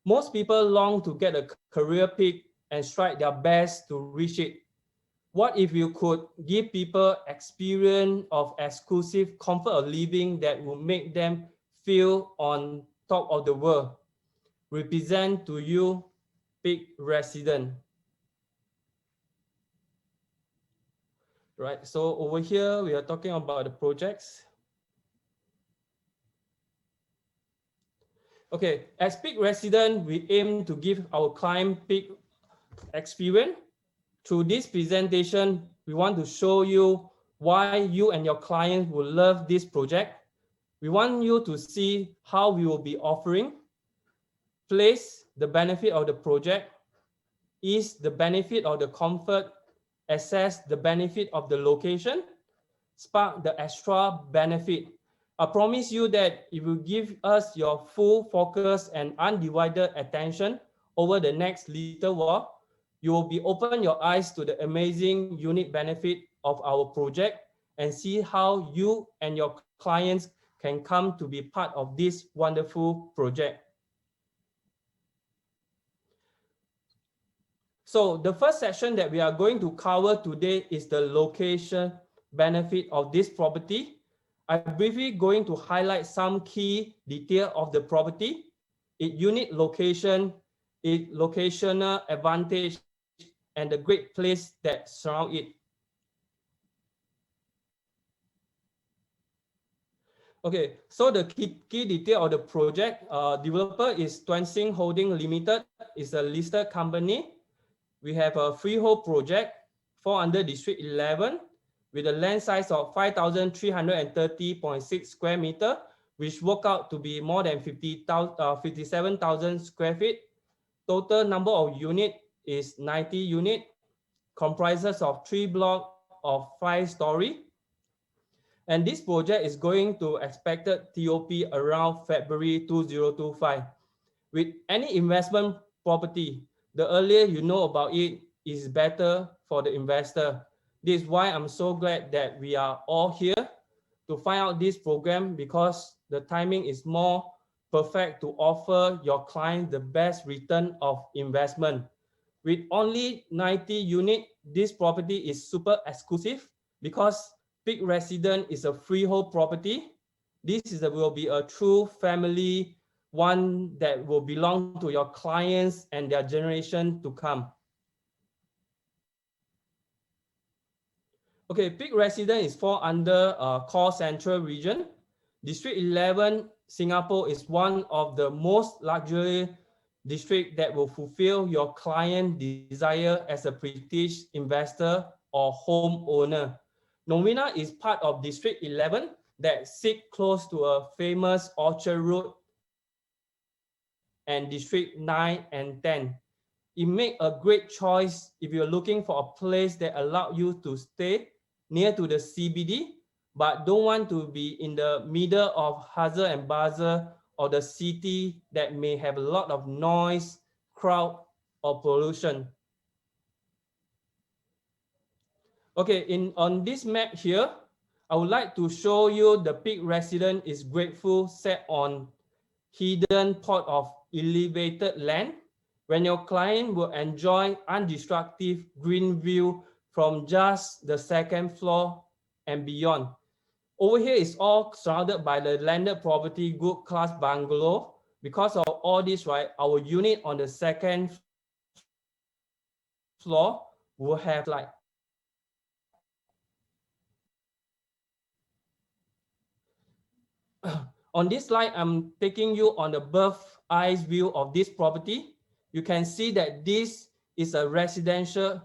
Most people long to get a career peak and strike their best to reach it. What if you could give people experience of exclusive comfort of living that will make them feel on top of the world? Represent to you, Peak Resident. Right, so over here, we are talking about the projects. Okay, as Peak Resident, we aim to give our client peak experience. Through this presentation, we want to show you why you and your clients will love this project. We want you to see how we will be offering, place, the benefit of the project, ease, the benefit of the comfort, assess, the benefit of the location, spark, the extra benefit. I promise you that if you give us your full focus and undivided attention over the next little while, you will be open your eyes to the amazing unique benefit of our project and see how you and your clients can come to be part of this wonderful project. So the first section that we are going to cover today is the location benefit of this property. I'm briefly going to highlight some key detail of the property, its unique location, its locational advantage, and the great place that surround it. Okay, so the key detail of the project, developer is Thomson Holding Limited, is a listed company. We have a freehold project fall under District 11 with a land size of 5,330.6 square meter, which work out to be more than 57,000 square feet. Total number of unit is 90 unit, comprises of 3 blocks of 5 story. And this project is going to expected TOP around February 2025. With any investment property, the earlier you know about it is better for the investor. This is why I'm so glad that we are all here to find out this program, because the timing is more perfect to offer your client the best return of investment. With only 90 units, this property is super exclusive because Peak Resident is a freehold property. This will be a true family, one that will belong to your clients and their generation to come. Okay, Peak Resident is fall under Core Central region. District 11, Singapore is one of the most luxury district that will fulfill your client desire as a prestige investor or home owner. Novena is part of District 11 that sit close to a famous Orchard Road and District 9 and 10. It makes a great choice if you're looking for a place that allows you to stay near to the CBD, but don't want to be in the middle of hustle and bustle or the city that may have a lot of noise, crowd, or pollution. Okay, on this map here, I would like to show you the Peak Resident is grateful set on hidden pot of elevated land, when your client will enjoy undestructive green view from just the second floor and beyond. Over here is all surrounded by the landed property good class bungalow. Because of all this, right, our unit on the second floor will have like on this slide, I'm taking you on the bird's eye view of this property. You can see that this is a residential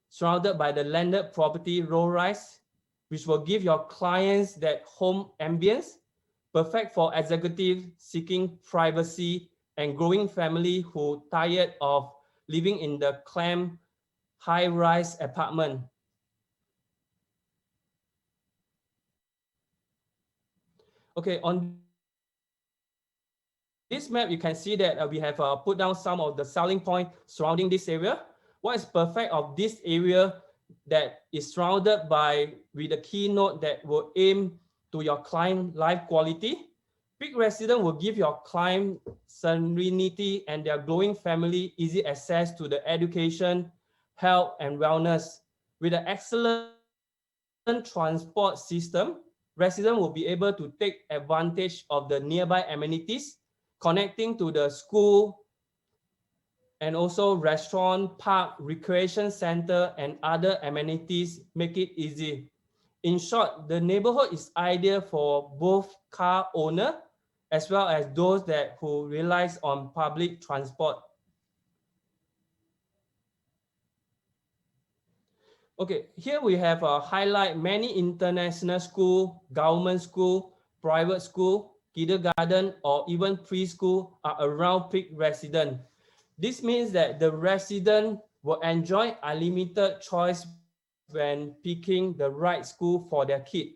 surrounded by the landed property low-rise, which will give your clients that home ambience, perfect for executives seeking privacy and growing family who tired of living in the cramped high-rise apartment. Okay, on this map, you can see that we have put down some of the selling points surrounding this area. What is perfect of this area that is surrounded by with a keynote that will aim to your client life quality. Peak resident will give your client serenity and their growing family easy access to the education, health, and wellness. With an excellent transport system, residents will be able to take advantage of the nearby amenities connecting to the school and also restaurant, park, recreation center, and other amenities make it easy. In short, the neighborhood is ideal for both car owner as well as those that who relies on public transport. Okay, here we have a highlight many international school, government school, private school, kindergarten, or even preschool are around peak resident. This means that the resident will enjoy unlimited choice when picking the right school for their kid.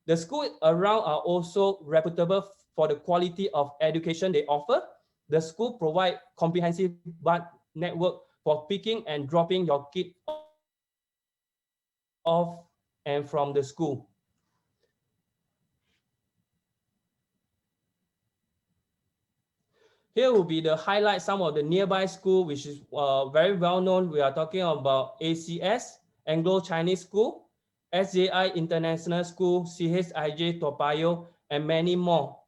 The schools around are also reputable for the quality of education they offer. The school provide comprehensive bus network for picking and dropping your kid off and from the school. Here will be the highlight some of the nearby school, which is very well known. We are talking about ACS, Anglo-Chinese School, SJI International School, CHIJ Toa Payoh, and many more.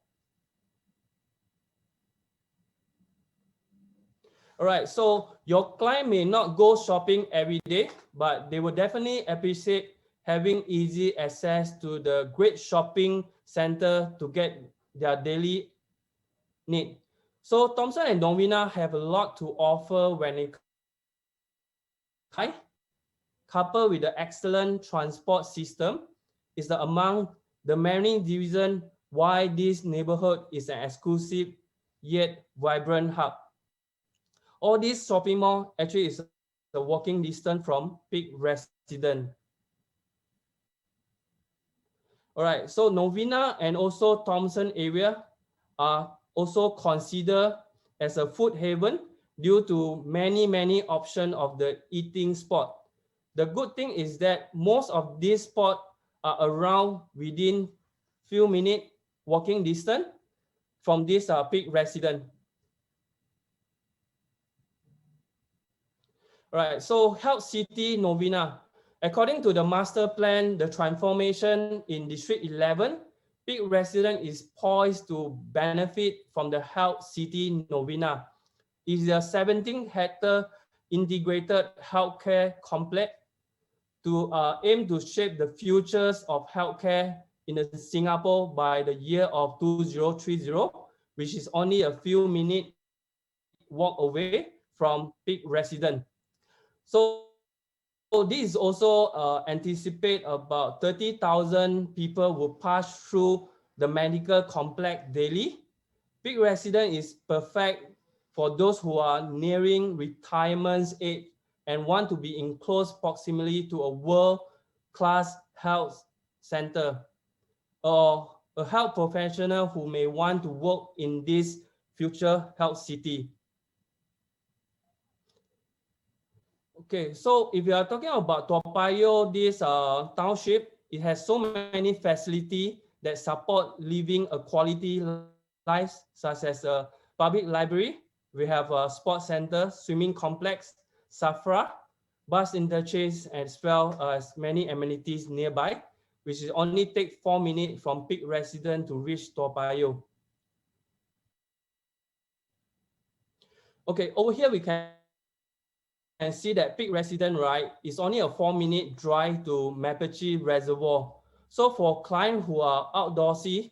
All right, so your client may not go shopping every day, but they will definitely appreciate having easy access to the great shopping center to get their daily need. So Thomson and Novena have a lot to offer when it comes to supply, coupled with the excellent transport system, is the among the many reasons why this neighborhood is an exclusive yet vibrant hub. All these shopping mall actually is a walking distance from peak resident. All right, so Novena and also Thomson area are also considered as a food haven due to many options of the eating spot. The good thing is that most of these spots are around within few minutes walking distance from this peak resident. All right, so Health City Novena. According to the master plan, the transformation in District 11, peak resident is poised to benefit from the Health City Novena. It is a 17-hectare integrated healthcare complex to aim to shape the futures of healthcare in Singapore by the year of 2030, which is only a few minutes walk away from peak resident. So this also anticipate about 30,000 people will pass through the medical complex daily. Peak resident is perfect for those who are nearing retirement age and want to be in close proximity to a world-class health center or a health professional who may want to work in this future health city. Okay, so if you are talking about Toa Payoh, this township, it has so many facilities that support living a quality life, such as a public library. We have a sports center, swimming complex, Safra, bus interchange, as well as many amenities nearby, which is only take 4 minutes from peak resident to reach Toa Payoh. Okay, over here we can see that peak resident, right, is only a 4-minute drive to Mapache Reservoir. So for clients who are outdoorsy,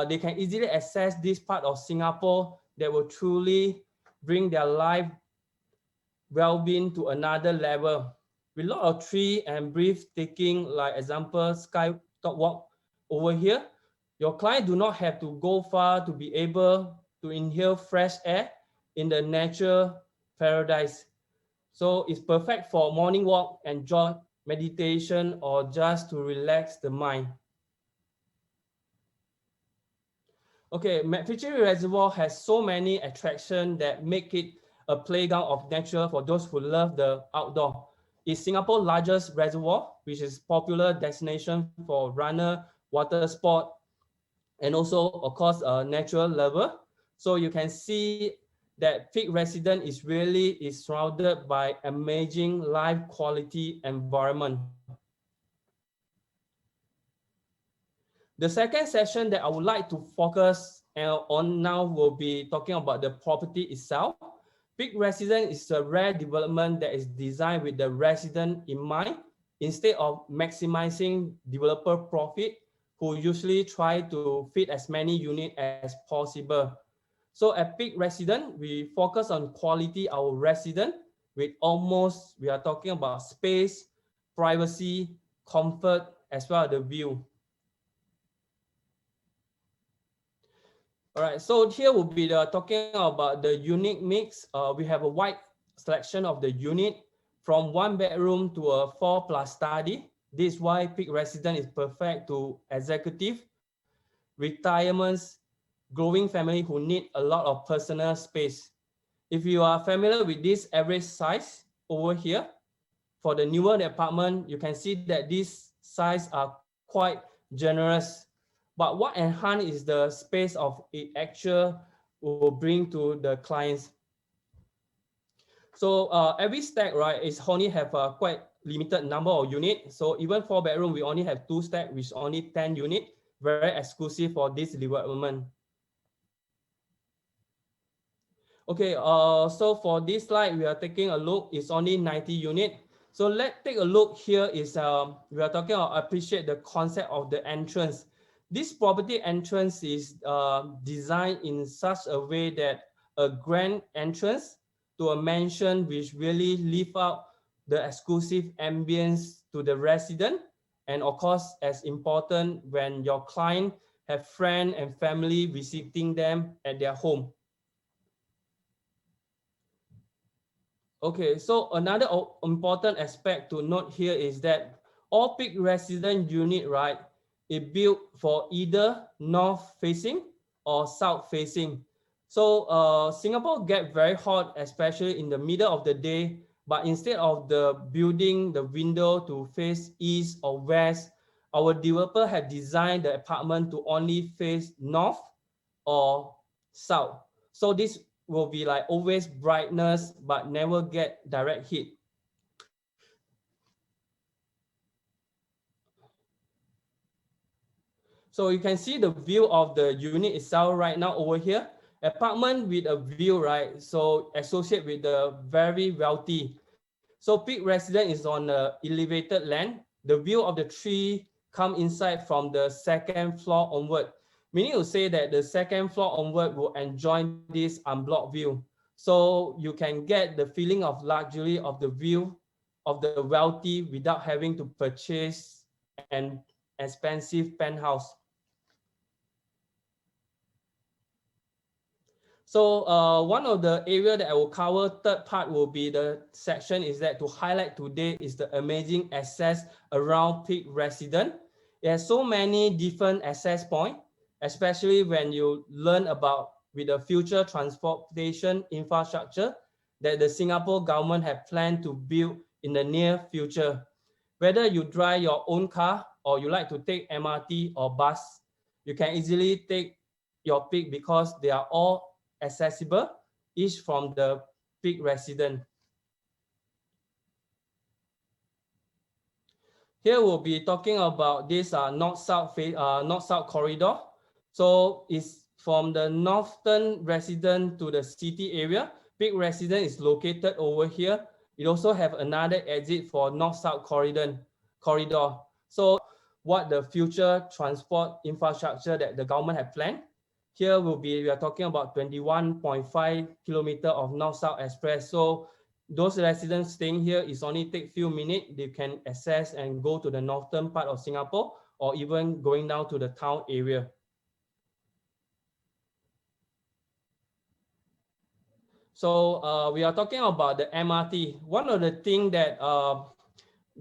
they can easily access this part of Singapore that will truly bring their life well-being to another level. With a lot of tree and breathtaking, like example, sky top walk over here, your client do not have to go far to be able to inhale fresh air in the natural paradise. So it's perfect for morning walk, enjoy meditation, or just to relax the mind. Okay, Mapache Reservoir has so many attractions that make it a playground of nature for those who love the outdoor. It's Singapore's largest reservoir, which is popular destination for runner, water sport, and also, of course, a natural lover. So you can see that peak resident is surrounded by amazing life quality environment. The second session that I would like to focus on now will be talking about the property itself. Peak resident is a rare development that is designed with the resident in mind. Instead of maximizing developer profit, who usually try to fit as many units as possible. So at Peak Resident, we focus on quality our resident with almost, we are talking about space, privacy, comfort, as well as the view. All right, so here will be talking about the unit mix. We have a wide selection of the unit from 1 bedroom to a 4+ study. This is why Peak Resident is perfect to executive, retirements, growing family who need a lot of personal space. If you are familiar with this average size over here, for the newer apartment, you can see that these size are quite generous. But what enhance is the space of it actual will bring to the clients. So every stack, right, is only have a quite limited number of units. So even 4 bedroom, we only have 2 stack, which only 10 units, very exclusive for this development. Okay, so for this slide, we are taking a look. It's only 90 units. So let's take a look here. We are talking about appreciate the concept of the entrance. This property entrance is designed in such a way that a grand entrance to a mansion which really lift up the exclusive ambience to the resident. And of course, as important when your client have friend and family visiting them at their home. Okay, so another important aspect to note here is that all Peak Resident unit, right, is built for either north facing or south facing. So Singapore get very hot, especially in the middle of the day, but instead of the building the window to face east or west, our developer have designed the apartment to only face north or south. So this will be like always brightness, but never get direct heat. So you can see the view of the unit itself right now over here. Apartment with a view, right? So associate with the very wealthy. So Peak Resident is on a elevated land. The view of the tree come inside from the second floor onward. Meaning to say that the second floor onward will enjoy this unblocked view. So you can get the feeling of luxury of the view of the wealthy without having to purchase an expensive penthouse. So one of the area that I will cover, third part will be the section is that to highlight today is the amazing access around Peak Resident. It has so many different access points, especially when you learn about with the future transportation infrastructure that the Singapore government have planned to build in the near future. Whether you drive your own car or you like to take MRT or bus, you can easily take your Peak because they are all accessible, each from the Peak Resident. Here we'll be talking about this north-south corridor. So it's from the northern resident to the city area. Peak Resident is located over here. It also have another exit for north-south corridor. So what the future transport infrastructure that the government have planned. Here we are talking about 21.5 kilometer of north-south express. So those residents staying here is only take few minutes. They can access and go to the northern part of Singapore or even going down to the town area. So we are talking about the MRT. One of the things that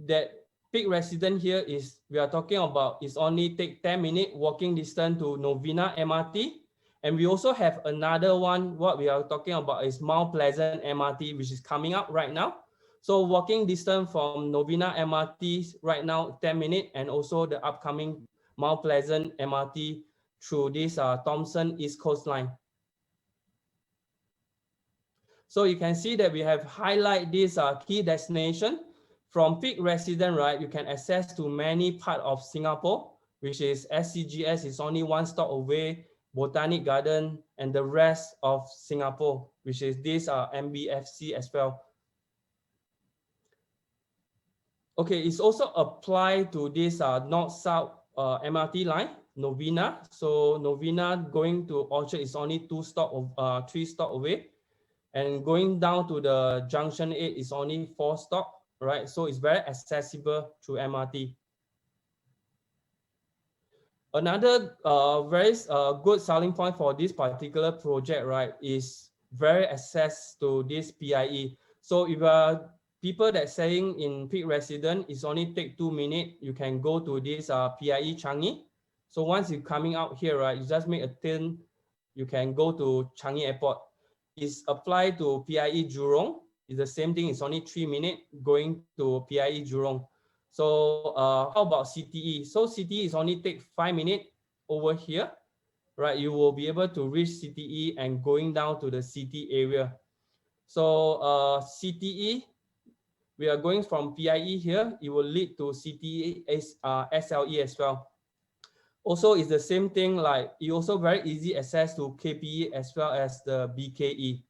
that Peak Resident here is we are talking about is only take 10-minute walking distance to Novena MRT. And we also have another one, what we are talking about is Mount Pleasant MRT, which is coming up right now. So walking distance from Novena MRT right now, 10 minutes, and also the upcoming Mount Pleasant MRT through this Thomson East Coast Line. So you can see that we have highlight this key destination. From peak resident, right, you can access to many parts of Singapore, which is SCGS is only one stop away, Botanic Garden, and the rest of Singapore, which is this MBFC as well. Okay, it's also applied to this North-South MRT line, Novena. So Novena going to Orchard is only 3 stop away. And going down to the Junction 8 is only 4 stop, right? So it's very accessible through MRT. Another very good selling point for this particular project, right, is very access to this PIE. So if people that saying in peak resident, it's only take 2 minutes, you can go to this PIE Changi. So once you're coming out here, right, you just make a turn, you can go to Changi Airport. Is applied to PIE Jurong. It's the same thing. It's only 3 minutes going to PIE Jurong. So how about CTE? So CTE is only take 5 minutes over here, right? You will be able to reach CTE and going down to the city area. So CTE, we are going from PIE here. It will lead to CTE SLE as well. Also, it's the same thing, like you also very easy access to KPE as well as the BKE.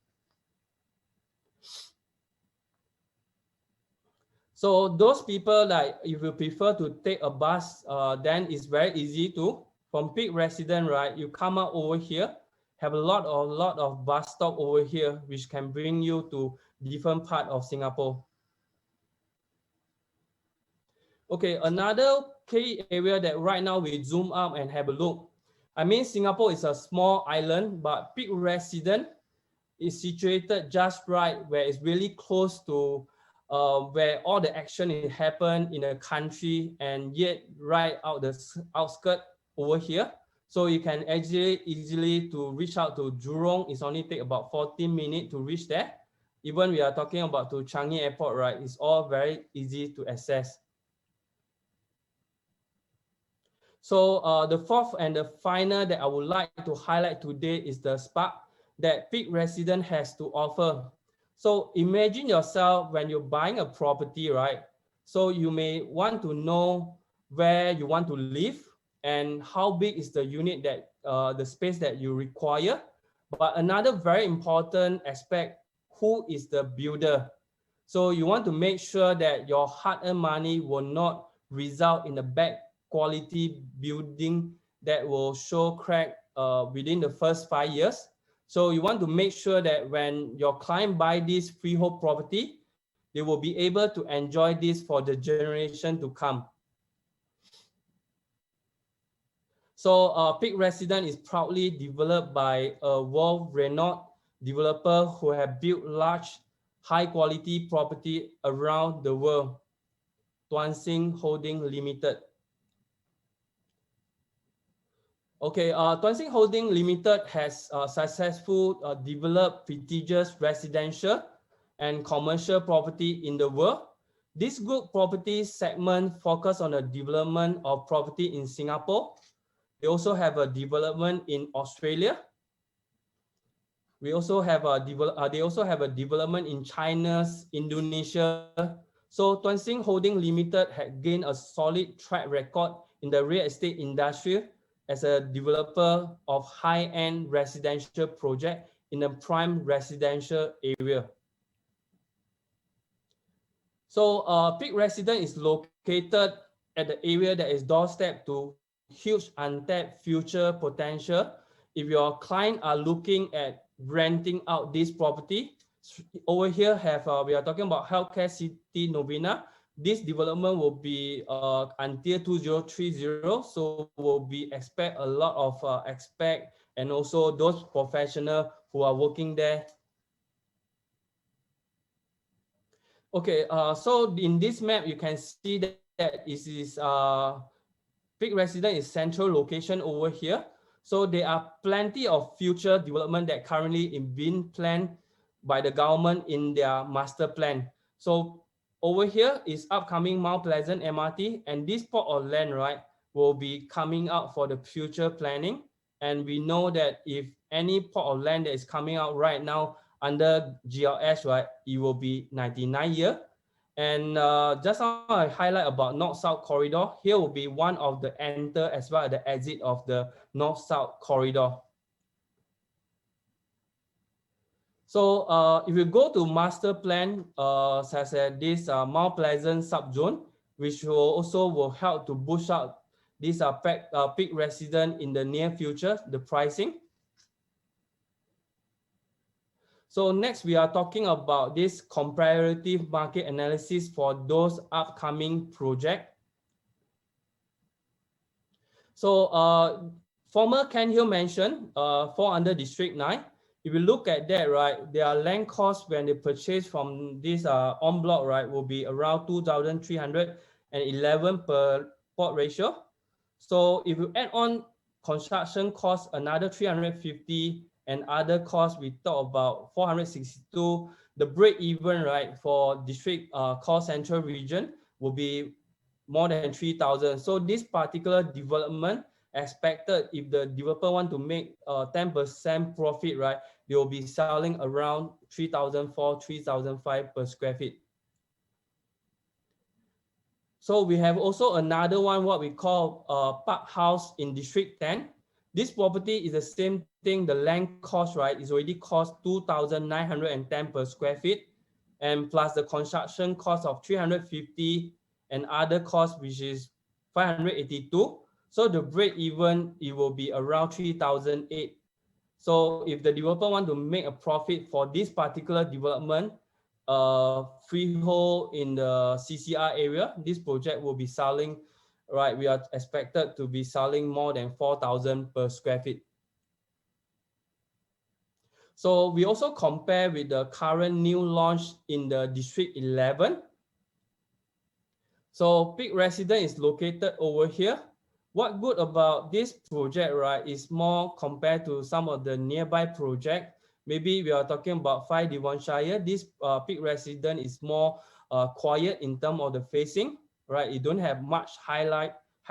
So those people, like if you prefer to take a bus, then it's very easy to. From peak resident, right, you come out over here, have a lot of bus stop over here, which can bring you to different part of Singapore. Okay, another key area that right now we zoom up and have a look. I mean, Singapore is a small island, but peak resident is situated just right where it's really close to where all the action happen in the country, and yet right out the outskirts over here. So you can actually easily to reach out to Jurong. It's only take about 14 minutes to reach there. Even we are talking about to Changi Airport, right? It's all very easy to access. So the fourth and the final that I would like to highlight today is the spark that peak resident has to offer. So imagine yourself when you're buying a property, right? So you may want to know where you want to live and how big is the unit that the space that you require. But another very important aspect, who is the builder? So you want to make sure that your hard-earned money will not result in a bad quality building that will show crack within the first 5 years. So you want to make sure that when your client buy this freehold property, they will be able to enjoy this for the generation to come. So Peak Resident is proudly developed by a world-renowned developer who have built large, high-quality property around the world, Thomson Holding Limited. Okay, Thomson Holding Limited has successfully developed prestigious residential and commercial property in the world. This good property segment focus on the development of property in Singapore. They also have a development in Australia. They also have a development in China, Indonesia. So Thomson Holding Limited had gained a solid track record in the real estate industry as a developer of high-end residential project in a prime residential area. So Peak Resident is located at the area that is doorstep to huge untapped future potential. If your client are looking at renting out this property, over here we are talking about Healthcare City Novena. This development will be until 2030, so will be expect a lot of expect and also those professionals who are working there. Okay, so in this map you can see that it is Peak Resident is central location over here. So there are plenty of future development that currently is being planned by the government in their master plan. So over here is upcoming Mount Pleasant MRT, and this plot of land, right, will be coming out for the future planning. And we know that if any plot of land that is coming out right now under GLS, right, it will be 99 years. And just now I highlight about north-south corridor. Here will be one of the enter as well as the exit of the north-south corridor. So if you go to master plan, such as this Mount Pleasant subzone, which will help to boost up this peak resident in the near future, the pricing. So next, we are talking about this comparative market analysis for those upcoming projects. So former Ken Hill mentioned fall under District 9. If you look at that, right, their land cost when they purchase from this en bloc, right, will be around 2,311 per plot ratio. So if you add on construction cost, another 350, and other costs, we talk about 462. The break even, right, for district core central region will be more than 3,000. So this particular development expected, if the developer want to make 10% profit, right, they will be selling around 3,004, 3,005 per square feet. So we have also another one, what we call Park House in District 10. This property is the same thing. The land cost, right, is already cost 2,910 per square feet, and plus the construction cost of 350 and other costs, which is 582. So the break even, it will be around 3,008. So if the developer want to make a profit for this particular development, freehold in the CCR area, this project will be selling, right, we are expected to be selling more than 4,000 per square feet. So we also compare with the current new launch in the District 11. So peak resident is located over here. What good about this project, right, is more compared to some of the nearby project. Maybe we are talking about 5 Devonshire. This peak resident is more quiet in terms of the facing, right? You don't have much high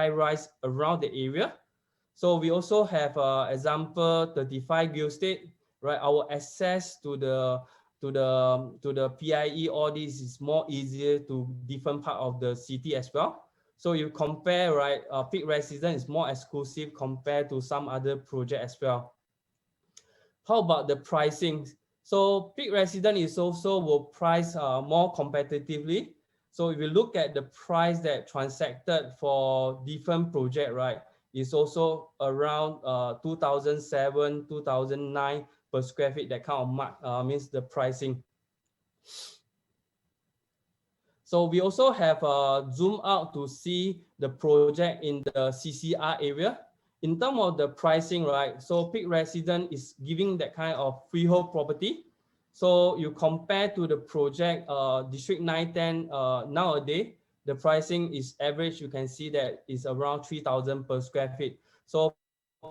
rise around the area. So we also have example 35 Gilstead, right? Our access to the PIE, all this is more easier to different part of the city as well. So you compare, right, peak resident is more exclusive compared to some other project as well. How about the pricing? So peak resident is also will price more competitively. So if you look at the price that transacted for different project, right, is also around 2007, 2009 per square feet. That kind of mark means the pricing. So we also have zoom out to see the project in the CCR area. In terms of the pricing, right? So peak resident is giving that kind of freehold property. So you compare to the project District 910 nowadays, the pricing is average. You can see that is around 3,000 per square feet. So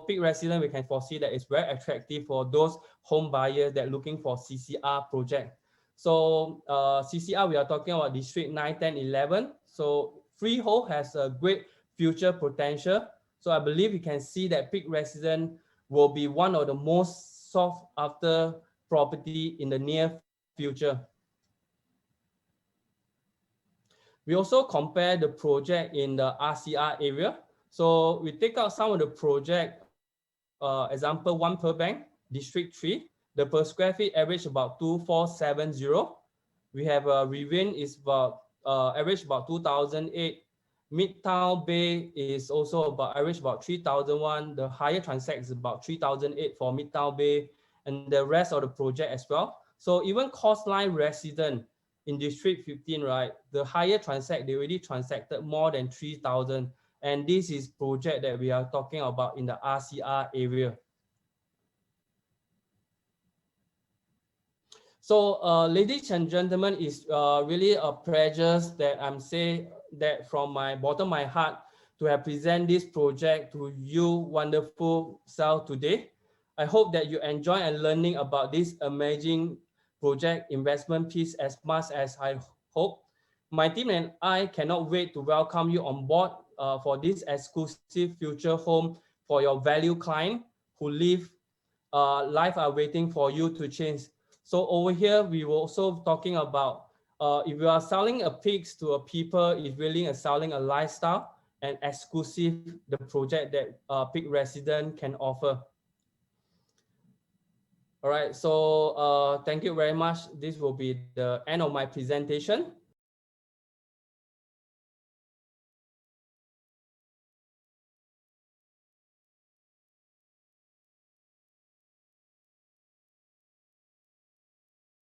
peak resident, we can foresee that it's very attractive for those home buyers that are looking for CCR project. So CCR, we are talking about District 9, 10, 11. So freehold has a great future potential. So I believe you can see that peak resident will be one of the most sought after property in the near future. We also compare the project in the RCR area. So we take out some of the project, example 1 per bank, District 3. The per square feet average about 2,470. We have a Rivian is about average about 2,008. Midtown Bay is also about average about 3,001. The higher transact is about 3,008 for Midtown Bay, and the rest of the project as well. So even Coastline resident in District 15, right, the higher transact, they already transacted more than 3,000. And this is project that we are talking about in the RCR area. So ladies and gentlemen, it's really a pleasure that I'm saying that from my bottom of my heart to have present this project to you wonderful self today. I hope that you enjoy and learning about this amazing project investment piece as much as I hope. My team and I cannot wait to welcome you on board for this exclusive future home for your value client who live life are waiting for you to change. So over here, we were also talking about if you are selling a pigs to a people, it's really selling a lifestyle and exclusive the project that pig resident can offer. All right, so thank you very much. This will be the end of my presentation.